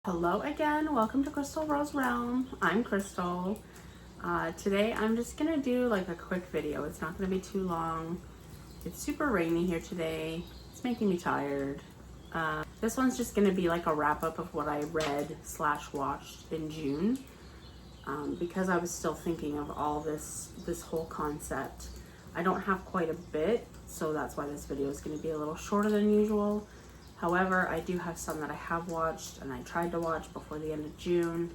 Hello again, welcome to Crystal Rose Realm. I'm Crystal. Today I'm just gonna do like a quick video. It's not gonna be too long. It's super rainy here today. It's making me tired. This one's just gonna be like a wrap up of what I read / watched in June. Because I was still thinking of all this whole concept. I don't have quite a bit, so that's why this video is gonna be a little shorter than usual. However, I do have some that I have watched and I tried to watch before the end of June.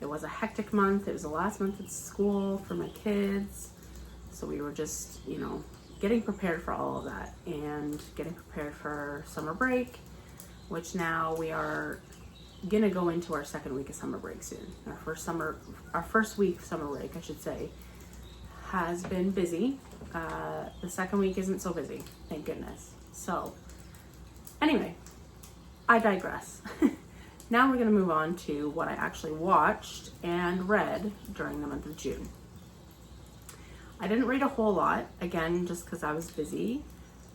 It was a hectic month. It was the last month at school for my kids. So we were just, getting prepared for all of that and getting prepared for summer break, which now we are gonna go into our second week of summer break soon. Our first week of summer break, I should say, has been busy. The second week isn't so busy, thank goodness. So, anyway, I digress. Now we're going to move on to what I actually watched and read during the month of June. I didn't read a whole lot, again, just because I was busy,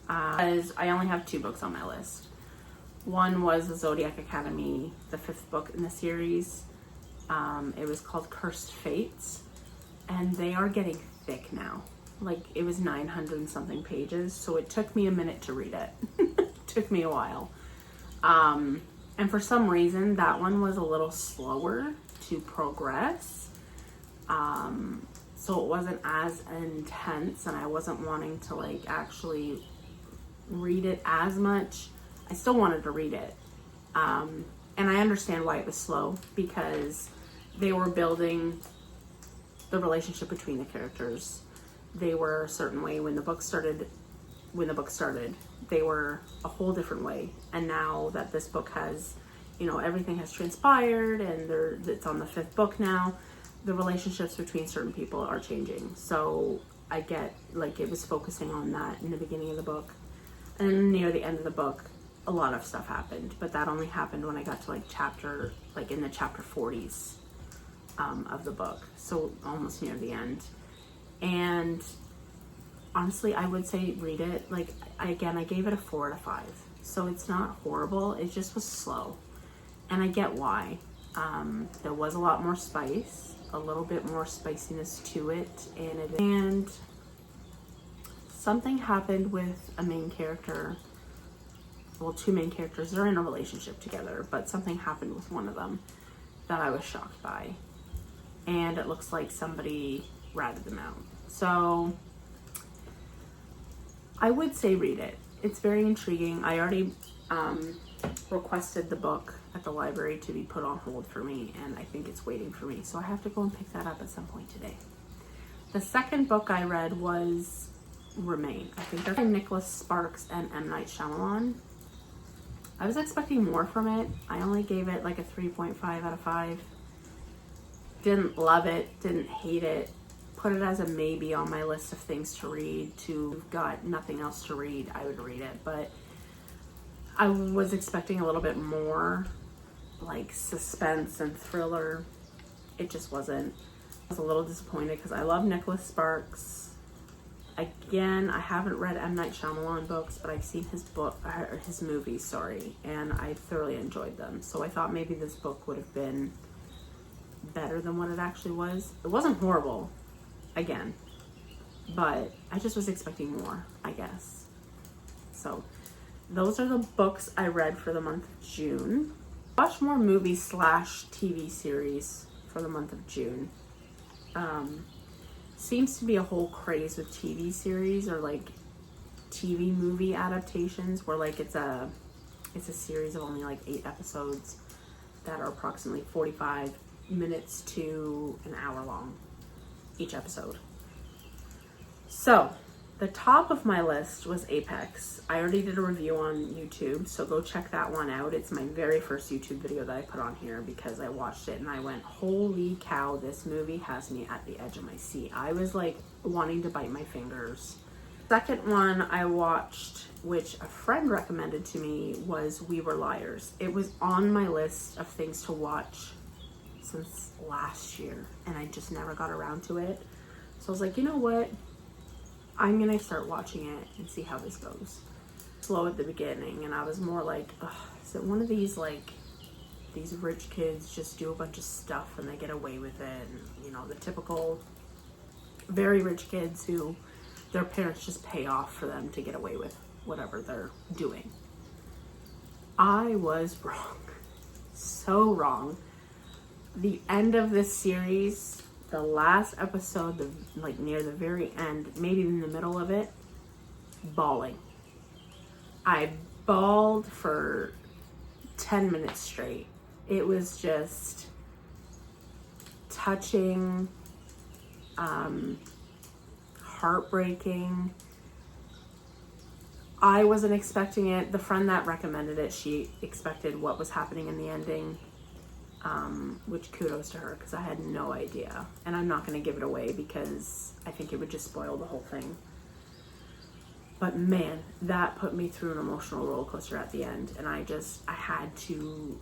as I only have 2 books on my list. One was the Zodiac Academy, the 5th book in the series. It was called Cursed Fates, and they are getting thick now. Like, it was 900 and something pages, so it took me a minute to read it. Took me a while. And for some reason, that one was a little slower to progress. So it wasn't as intense, and I wasn't wanting to actually read it as much. I still wanted to read it. And I understand why it was slow, because they were building the relationship between the characters. They were a certain way when the book started. They were a whole different way. And now that this book has, everything has transpired and it's on the 5th book now, the relationships between certain people are changing. So I get, it was focusing on that in the beginning of the book. And near the end of the book, a lot of stuff happened. But that only happened when I got to in the chapter 40s of the book. So almost near the end. And honestly, I would say read it. I gave it a 4 out of 5. So it's not horrible. It just was slow. And I get why. There was a lot more spice, a little bit more spiciness to it. And something happened with a main character. Well, 2 main characters. They're in a relationship together, but something happened with one of them that I was shocked by. And it looks like somebody ratted them out. So I would say read it. It's very intriguing. I already requested the book at the library to be put on hold for me, and I think it's waiting for me. So I have to go and pick that up at some point today. The second book I read was Remain. I think they're by Nicholas Sparks and M. Night Shyamalan. I was expecting more from it. I only gave it a 3.5 out of 5. Didn't love it, didn't hate it. Put it as a maybe on my list of things to read. Got nothing else to read, I would read it. But I was expecting a little bit more suspense and thriller. It just wasn't. I was a little disappointed because I love Nicholas Sparks. Again, I haven't read M. Night Shyamalan books, but I've seen his movies, and I thoroughly enjoyed them. So I thought maybe this book would have been better than what it actually was. It wasn't horrible, again, but I just was expecting more, I guess. So those are the books I read for the month of June. Watch more movies / TV series for the month of June. Seems to be a whole craze with TV series or TV movie adaptations where it's a series of only 8 episodes that are approximately 45 minutes to an hour long each episode. So the top of my list was Apex. I already did a review on YouTube, so go check that one out. It's my very first YouTube video that I put on here because I watched it and I went, holy cow, this movie has me at the edge of my seat. I was wanting to bite my fingers. Second one I watched, which a friend recommended to me, was We Were Liars. It was on my list of things to watch since last year, and I just never got around to it. So I was like, you know what? I'm gonna start watching it and see how this goes. Slow at the beginning, and I was more is it one of these these rich kids just do a bunch of stuff and they get away with it. And, you know, the typical very rich kids who their parents just pay off for them to get away with whatever they're doing. I was wrong. So wrong. The end of this series, the last episode, like near the very end, maybe in the middle of it, bawling. I bawled for 10 minutes straight. It was just touching, heartbreaking. I wasn't expecting it. The friend that recommended it, she expected what was happening in the ending, which kudos to her, because I had no idea. And I'm not going to give it away because I think it would just spoil the whole thing. But man, that put me through an emotional roller coaster at the end. And I had to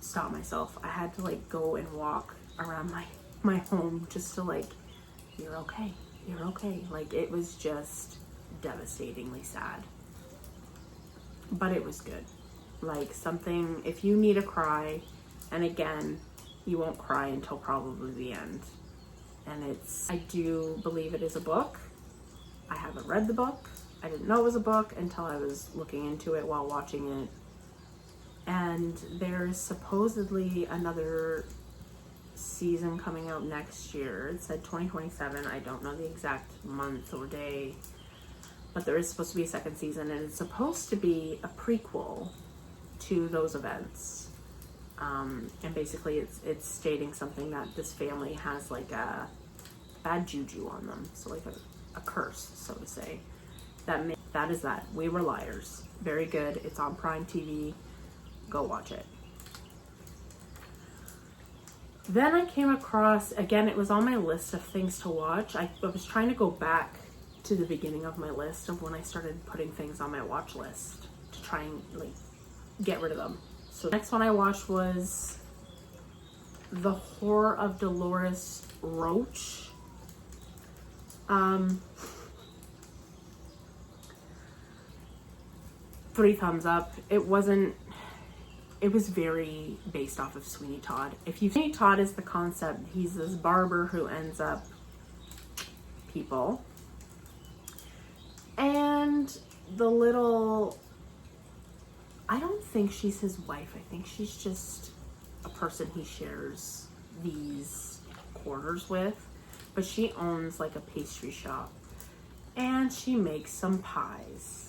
stop myself. I had to like go and walk around my home just to like, you're okay. You're okay. Like, it was just devastatingly sad. But it was good. Like, something, if you need a cry, and again, you won't cry until probably the end. And I do believe it is a book. I haven't read the book. I didn't know it was a book until I was looking into it while watching it. And there's supposedly another season coming out next year. It said 2027. I don't know the exact month or day, but there is supposed to be a second season, and it's supposed to be a prequel to those events. And basically it's stating something that this family has like a bad juju on them, so like a curse, so to say. That is that. We Were Liars. Very good. It's on Prime TV. Go watch it. Then I came across, again, it was on my list of things to watch. I was trying to go back to the beginning of my list of when I started putting things on my watch list to try and like get rid of them. So the next one I watched was The Horror of Dolores Roach. 3 thumbs up. It was very based off of Sweeney Todd. Sweeney Todd is the concept. He's this barber who ends up people. And I don't think she's his wife. I think she's just a person he shares these quarters with. But she owns like a pastry shop. And she makes some pies.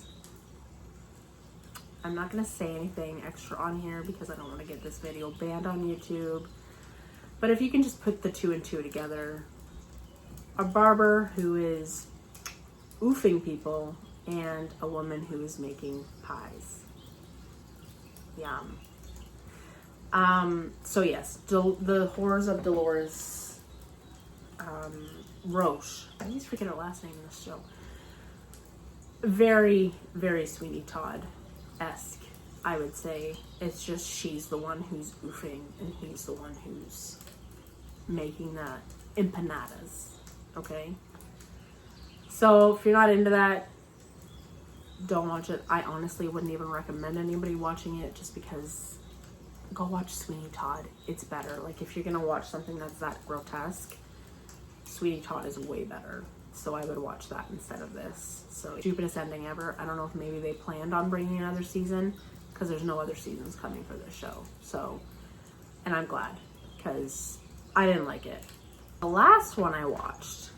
I'm not going to say anything extra on here because I don't want to get this video banned on YouTube. But if you can just put the 2 and 2 together, a barber who is oofing people and a woman who is making pies. Yum. So yes, The Horrors of Dolores Roach. I always forget her last name in this show. Very, very Sweeney Todd-esque, I would say. It's just she's the one who's oofing and he's the one who's making the empanadas. Okay? So if you're not into that, don't watch it. I honestly wouldn't even recommend anybody watching it just because go watch Sweeney Todd. It's better. Like, if you're gonna watch something that's that grotesque, Sweeney Todd is way better. So I would watch that instead of this. So, stupidest ending ever. I don't know if maybe they planned on bringing another season because there's no other seasons coming for this show. So, and I'm glad because I didn't like it. The last one I watched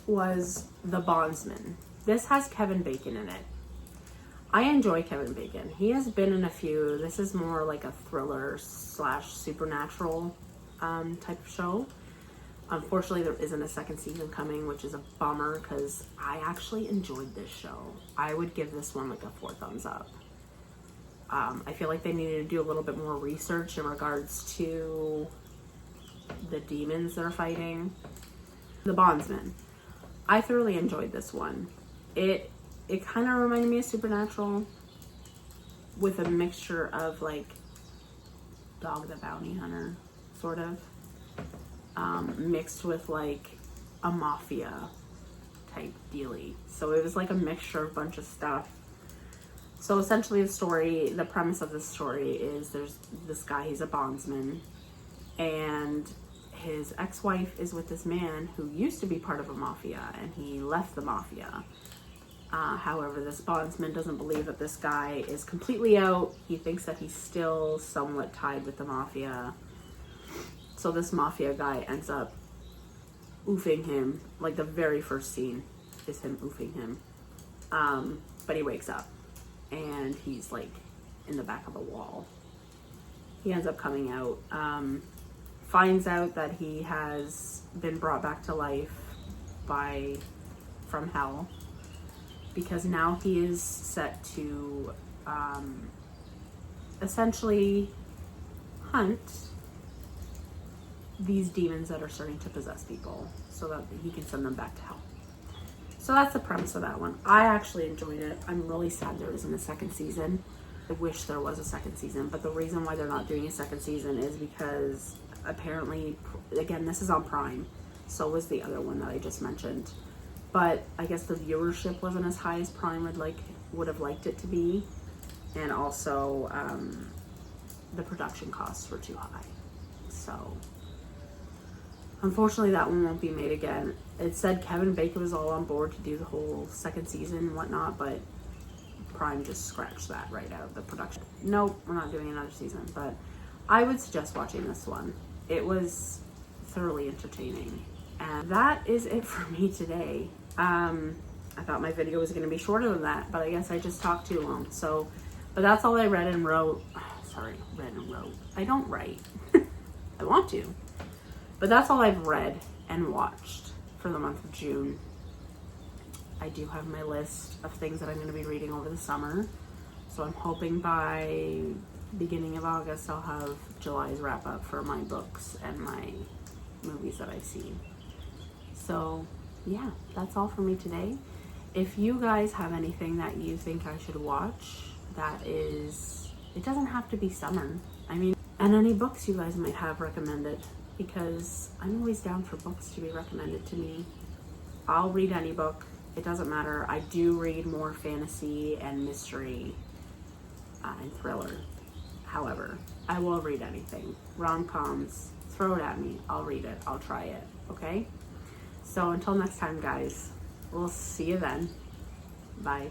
was The Bondsman. This has Kevin Bacon in it. I enjoy Kevin Bacon. He has been in a few. This is more like a thriller / supernatural type of show. Unfortunately, there isn't a second season coming, which is a bummer because I actually enjoyed this show. I would give this one like a 4 thumbs up. I feel like they needed to do a little bit more research in regards to the demons they're fighting. The Bondsman. I thoroughly enjoyed this one. It kind of reminded me of Supernatural with a mixture of like Dog the Bounty Hunter, sort of. Mixed with like a mafia type dealy. So it was like a mixture of a bunch of stuff. So essentially the premise of the story is there's this guy, he's a bondsman, and his ex-wife is with this man who used to be part of a mafia, and he left the mafia. However, this bondsman doesn't believe that this guy is completely out. He thinks that he's still somewhat tied with the mafia. So this mafia guy ends up oofing him. Like the very first scene is him oofing him. But he wakes up and he's like in the back of the wall. He ends up coming out, finds out that he has been brought back to life from hell, because now he is set to essentially hunt these demons that are starting to possess people so that he can send them back to hell. So that's the premise of that one. I actually enjoyed it. I'm really sad there isn't a second season. I wish there was a second season, but the reason why they're not doing a second season is because apparently, again, this is on Prime, so was the other one that I just mentioned. But I guess the viewership wasn't as high as Prime would have liked it to be. And also, the production costs were too high. So, unfortunately, that one won't be made again. It said Kevin Bacon was all on board to do the whole second season and whatnot, but Prime just scratched that right out of the production. Nope, we're not doing another season. But I would suggest watching this one. It was thoroughly entertaining. And that is it for me today. I thought my video was going to be shorter than that, but I guess I just talked too long. So, but that's all I read and wrote. Sorry, read and wrote. I don't write. I want to. But that's all I've read and watched for the month of June. I do have my list of things that I'm going to be reading over the summer. So I'm hoping by beginning of August I'll have July's wrap up for my books and my movies that I've seen. So yeah, that's all for me today. If you guys have anything that you think I should watch, it doesn't have to be summer. I mean, and any books you guys might have recommended, because I'm always down for books to be recommended to me. I'll read any book. It doesn't matter. I do read more fantasy and mystery and thriller. However, I will read anything. Rom-coms, throw it at me. I'll read it. I'll try it. Okay? So until next time, guys, we'll see you then. Bye.